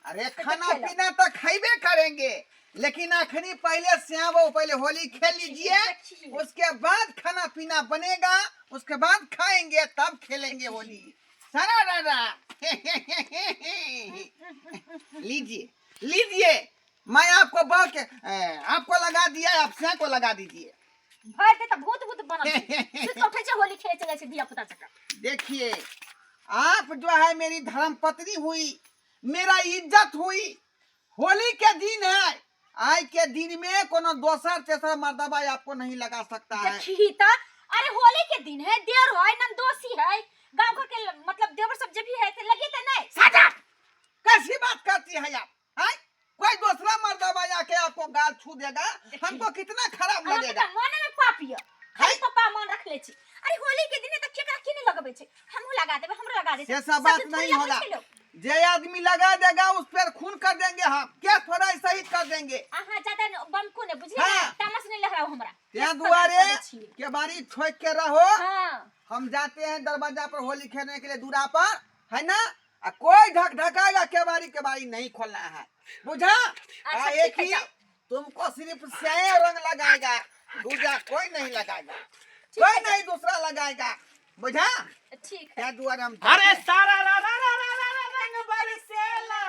अरे खाना पीना तो खाइबे करेंगे, लेकिन आखिरी पहले श्याम पहले होली खेल लीजिए, उसके बाद खाना पीना बनेगा, उसके बाद खाएंगे तब खेलेंगे होली। सारा रारा लीजिए लीजिए, मैं आपको आपको लगा दिया, आप श्याम को लगा दीजिए। भूत होली खेले चले से दिया पता चका। देखिए आप जो है मेरी धर्म पत्नी हुई, मेरा इज्जत हुई। होली के दिन है, आज के दिन में कोनो दोसर तेसर मर्दबा आपको नहीं लगा सकता है। अरे होली के दिन है, देवर है नंदोसी है, गांव घर के मतलब देवर सब जब भी है तो लगे तो नहीं। साजा कैसी बात करती है आप? कोई दूसरा मर्दबा आके आपको गाल छू देगा, हमको कितना खराब लगेगा। मन में पापी है, खाली पापा मन रख ले छी। अरे होली के दिन तो केकरा की नहीं लगबे छे, हमहु लगा देबे, हमरो लगा दे। ऐसा बात नहीं होगा, जे आदमी लगा देगा उस पर खून कर देंगे हम, क्या थोड़ा शहीद कर देंगे। हां ज्यादा बम को ने बुझिए ना, तमस नहीं लगाओ हमरा। त्या दुआरे के बारी ठोक के रहो। हां हम जाते हैं दरवाजा पर होली खेलने के लिए दूरा पर, है ना? कोई ढकाएगा के बारी नहीं खोलना है, बुझा? एक ही तुमको सिर्फ स्याह रंग लगाएगा, दूसरा कोई नहीं लगाएगा, कोई नहीं दूसरा लगाएगा, बुझा? ठीक है। क्या दुआरे हम अरे सारा रंग बरसेला,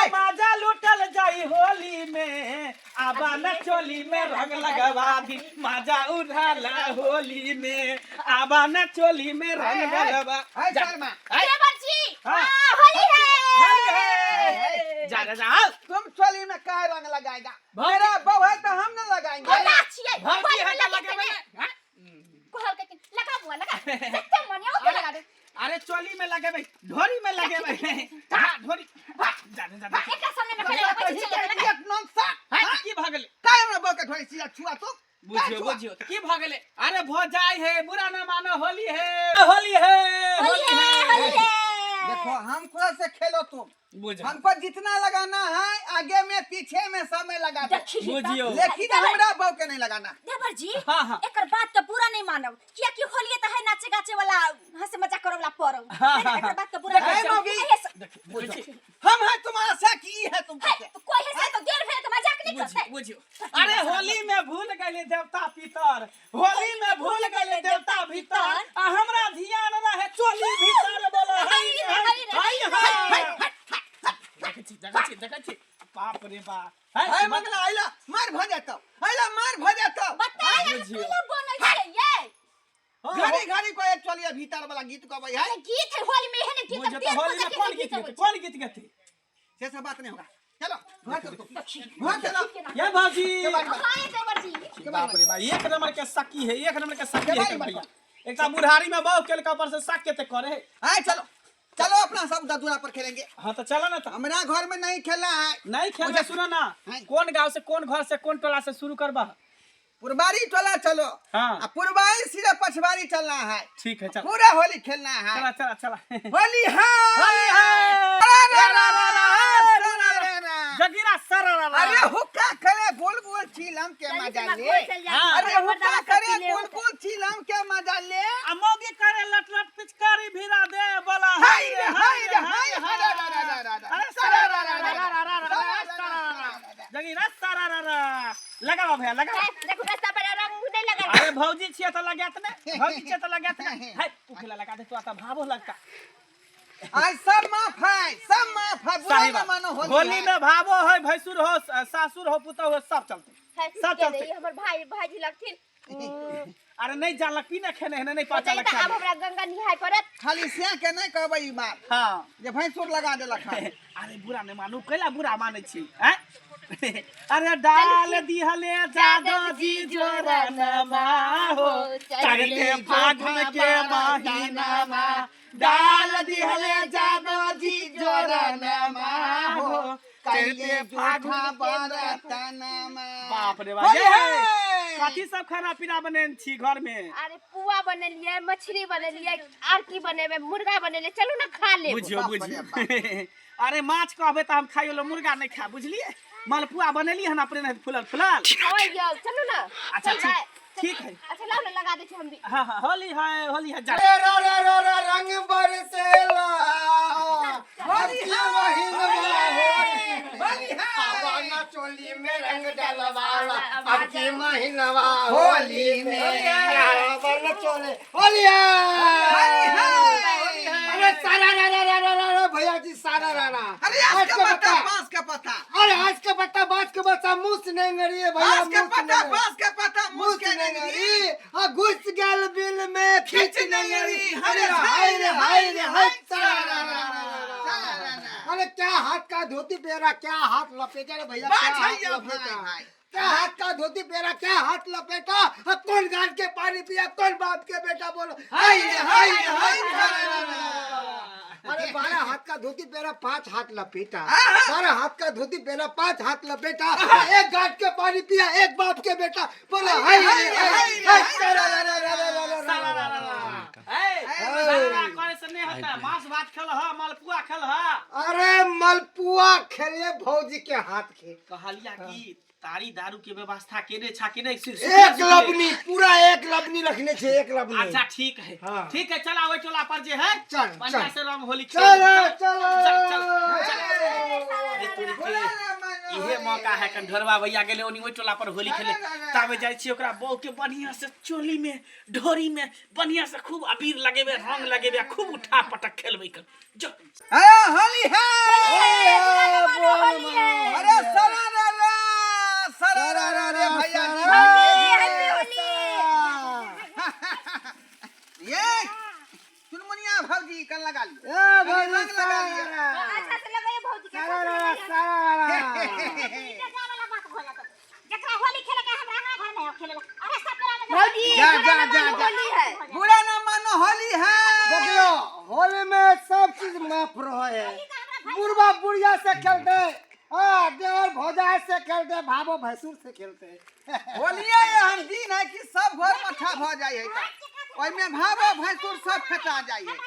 मजा लुटल जाई होली में, आबा न चोली में रंग लगवा दी, मजा उड़ाला होली में, आबा न चोली में रंग लगवा। देवर जी होली है। जा तुम चोली में क्या रंग लगाएगा? मेरा बहू है तो हम न लगाएंगे। अरे चोली में लगे भाई, ढोरी में लगे भाई, ढोरी की भागले काय हमरा बके थोड़ी सी छुआ तो बुझियो की भागले। अरे भौजाई है, बुरा न मानो, होली है होली है होली है। देखो हमको से खेलो तुम, बुझो हमको जितना लगाना है आगे में पीछे में सब में लगा दो, बुझियो, लेकिन हमरा बहू के नहीं लगाना। देवर जी हाँ। एकर बात तो पूरा नहीं मानब, किया कि होली त है नाचे गाचे वाला, हंसे मजाक करे वाला परब। एकर बात तो पूरा नहीं मौगी, हम है तुम्हारा से की है तुमको से कोई है तो देर है तो मजाक नहीं करते। बुझियो। अरे होली में भूल गए देवता पितर, होली में भूल गए देवता भीतर, हमरा ध्यान रहे चोली भीतर बोलो हाय हाय हाय। देखा छी बाप रे बाप, हाय मंगला आइला मार भ जातो, बताइए मतलब बोलै छै ये घड़ी को एक चलिए भीतर वाला गीत गबै है। गीत है होली में, है ना गीत मुझे तो होली में कौन गीत गाते, से सब बात नहीं होगा। चलो घर चलो ये भाजी। हाय देवर जी बाप रे बाप, एक नंबर के सकी है, एक नंबर के सकी है भैया। एकटा बुढ़ारी में बाऊ केल का ऊपर से साक के ते करे। हां चलो अपना सब दूरा पर खेलेंगे। हां तो चलो ना, तो हमरा घर में नहीं खेलना है। नहीं खेलना, सुनो ना, कौन गांव से कौन घर से कौन टोला से शुरू करबा? पुरबारी टोला चलो। हाँ पुरबारी सीधे पछवारी चलना है। ठीक है, चल पूरा होली खेलना है। चला होली है जगीरा सरा। अरे हुक्का करे गोल चीलम के मजा ले। अरे हुक्का करे गोल चीलम के मजा ले। अमोगी करे लट पिचकारी भिरा दे बोला हाय जगीरा सरा लगावा भैया लगावा। देखो रास्ता पर रंग नहीं लगा। अरे भौजी छिए तो लगात ने, भौजी छिए तो लगात ने। हाय उखला लगा दे, तो आता भावो लगता। आज सब माफ है बुरा न मानो। होली में भावो है, भैसुर हो, सासुर हो, पुतौ हो, सब चलते, सब चलते। हमर भाई लगथिन। अरे नहीं जानलक पीने खेने है नहीं पता लग। अब हमरा गंगा निहाय परत, खाली से के नहीं कहबै ई बात। हां जे भैंसुर लगा देलक। अरे बुरा नहीं मानू, कैला बुरा माने छी हैं? अरे डाल दिहले जादो जी जोरनमा हो, चढ़ते फागुन के महीनामा, डाल दिहले जादो जी जोरनमा हो, चढ़ते फागुन बरतनमा। बाप रे बाप, ये कथी सब खाना पीना बने छी घर में? अरे पुआ बनलिए, मछली बनलिए, आर की बनेबे, मुर्गा बनले, चलू ना खा ले। बुझियो अरे माछ कहबे त हम खाइयो लो, मुर्गा नहीं खा, बुझलिए? मालपुआ बनली हन अपने फुलल ओए जाओ चलू ना। अच्छा ठीक है। अच्छा लाओ ना, लगा दे छी हम भी। हां होली है जा। रंग बरसेला होली है डलवाला अब की महीनवा होली में बरन चले होलिया अरे सारा रा भैया जी सारा रा अरे आज का पत्ता बांस का पत्ता अरे आज का पत्ता बात के बच्चा मुंह से नहीं गरी है भैया बांस का पत्ता बांस का पत्ता मुंह के नहीं गरी आ घुस गल बिल में खींच नहीं गरी अरे हाय रे हाय रे हाय अरे क्या हाथ का धोती पहरा क्या हाथ लपेटा रे भैया क्या हाथ लपेटा क्या हाथ का धोती पहरा क्या हाथ लपेटा कौन गाड़ के पानी पिया कौन बाप के बेटा बोलो हाय रे हाय रे हाय अरे 12 हाथ का धोती पहरा 5 हाथ लपेटा 12 हाथ का धोती पहरा 5 हाथ लपेटा एक गाड़ के पानी पिया एक बाप के बेटा बोलो हाय रे हाय मांस भात खेल ह मालपुआ खेल ह अरे मलपुआ खेले भौजी के हाथ के कहलिया की तारी दारू के व्यवस्था केने छा के नहीं एक लबनी पूरा एक लबनी रखने छे एक लबनी अच्छा ठीक है हाँ। ठीक है चला ओए टोला पर जे है चल, पंजा चल। से रंग होली इहे मौका है कंढरवा भैया गेले ओनी ओइ टोला पर होली खेले ताबे जाय छी ओकरा बौ के बढ़िया से चोली में ढोरी में बढ़िया से खूब अबीर लगेबे रंग लगेबे खूब उठा पटक खेलबे कर जो होली है अरे सरा रे भैया ये चुनमुनिया भौजी कल लगा ली रंग लगा लिया अच्छा से लगाइए भौजी के जकरा होली खेले के हमरा घर में खेलेला अरे सब भौजी जा बुरा ना मानो होली है देखियो होली में सब चीज माफ रहे है बुढ़वा बुढ़िया से खेलते देवर भौजा से खेलते भावो भैंसुर से खेलते होलिया एहन दिन है कि सब घर मठा भ जाय है ओइ में भावो भैंसुर सब फेटा जाय है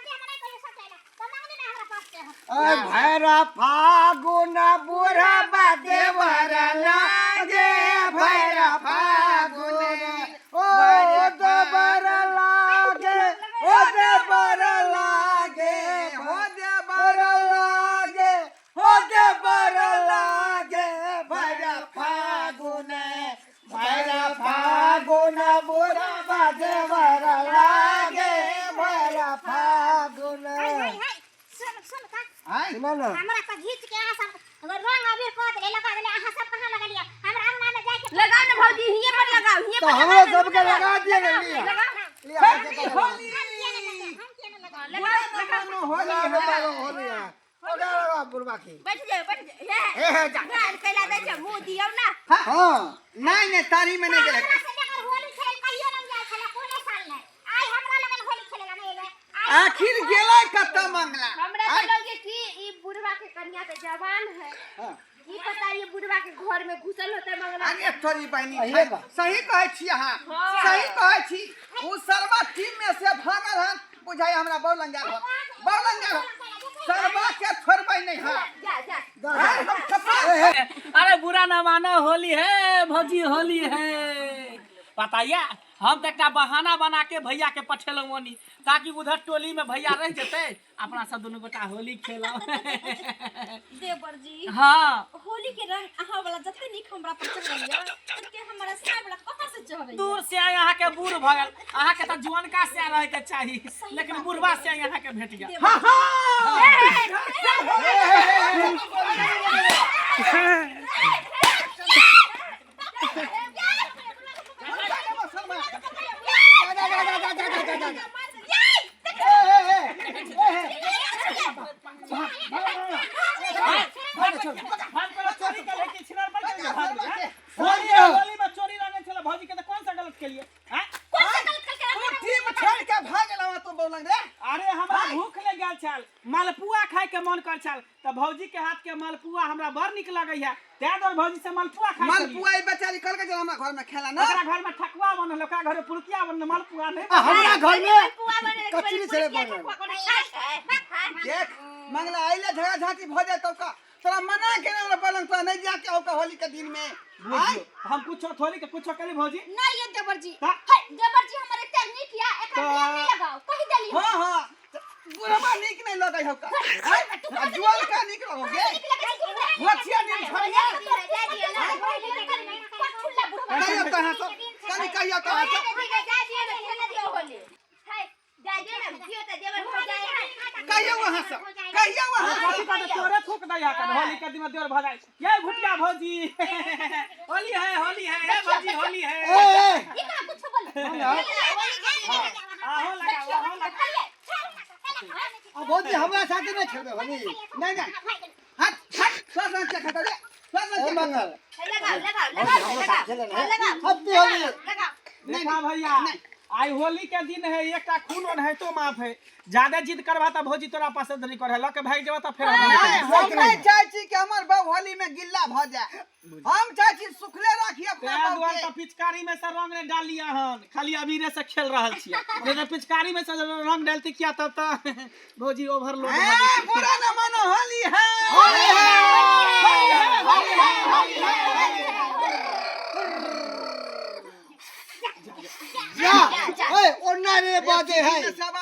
भैरा फागुन बुढ़ा देवर लागे भैरा फागुन ओ देवर लागे ओ देवर लागे हो देवर लागे हो देवर लागे भैरा फागुन बुढ़ा देवर लागे भैरा फागुन सुनो ना हमरा पर घीच के आहा सब अगर रंग अबीर को दे लगा दे आहा सब कहां लगा लिया हमरा अंगना में जाके लगा ना भौजी हिये पर लगाओ हिये तो हम लोग सबके लगा दिए ना लिया होली होली लगा बुढ़वा की बैठ जा जा गाल कैला दे छ मुंह दियौ ना हां नहीं तारी में नहीं गेल होली खेल कहियो न जाय छला कोने साल ने आई हमरा लगन होली खेलेला नहीं ले आखिर गेलै कत्ता मंगला हमरा तो लगे कि ई बुढ़वा के कन्या तो जवान है हां ई पता ये बुढ़वा के घर में घुसल होते मंगला अरे थोड़ी बहनी अहिए बा। सही कहै छी अहाँ हाँ। सही कहै छी उ सरवा टीम में से भागल हन बुझाई हमरा बौलंगा सरवा के छोड़बै नहीं हां जा अरे बुरा ना मानो होली है भौजी होली है बताइए हम तो एक बहाना बना के भैया के पठेलौं ओनी ताकि उधर टोली में भैया रह जते अपना सब दोनों गोटा होली खेलो देवर जी हाँ होली के रंग अहाँ वाला जते निक हमरा पर चढ़ैया तते हमरा साय वाला कहां से चढ़ैया दूर से यहाँ के बूढ़ भगल अहाँ के तो जुअनका से रहे के चाहिए लेकिन बुढ़वा से यहाँ के भेट गया हां होली में चोरी रंगे चला भौजी के तो कौन सा गलत के लिए टीम छोड़ के भागल हवा तो बौलंग रे अरे हमरा भूख ले गेल छल मालपुआ खाए के मन कर छल त भौजी के हाथ के मालपुआ हमरा बड़ निक लगै है ते दर भौजी से मालपुआ खाए मालपुआ ई बेचारी कल के चल हमरा घर में खेला ना ओकरा घर में ठकुआ बनल ओकरा घर में पुरुकिया बनल मालपुआ नहीं हमरा घर में कचरी से बनल देख मंगला आइले झगड़ा झांटी भ जाए तो का तोरा मना के ना पलंग तो नहीं जाके होका होली के दिन में बुझियो हम कुछ थोड़ी के कुछ करी भौजी नहीं ये देवर जी हाँ? है देवर जी हमरे टेक्निक या एकरा नहीं लगाओ कहि देली हां हां बुढ़वा निक नहीं लगै होका जुआल का निक लगोगे होछिया दिन छोड़िए कहियो कहां से कनी कहियो कहां से कहियो वहां से कहियो वहां से होली का तो तोरे थूक दया कर होली के दिन देवर भगाई ये भुटिया भौजी होली है ए भौजी होली है आहो लगा अब भौजी हमरा साथे नहीं खेलबे होली नहीं नहीं हट हट सब रंग के खटा दे सब रंग ए के मंगल नहीं ना भैया आई होली के दिन है एकटा खून है तो माफ है ज्यादा जिद करबा त भौजी तोरा पसंद नहीं करे लके भाग जेबा त फिर हम नहीं चाहै छी कि हमर बहू होली में गिल्ला भ जाए हम चाहै छी सुखले राखी अपना बहू दुआर के त पिचकारी में से रंग ने डाल लिया हन खाली अबीरे से खेल रहल छी नहीं तो पिचकारी में से रंग डालती किया तब त भौजी ओवरलोड भ ए बुरा न मानो होली है जा ओए ओन्ना रे बाजे है सब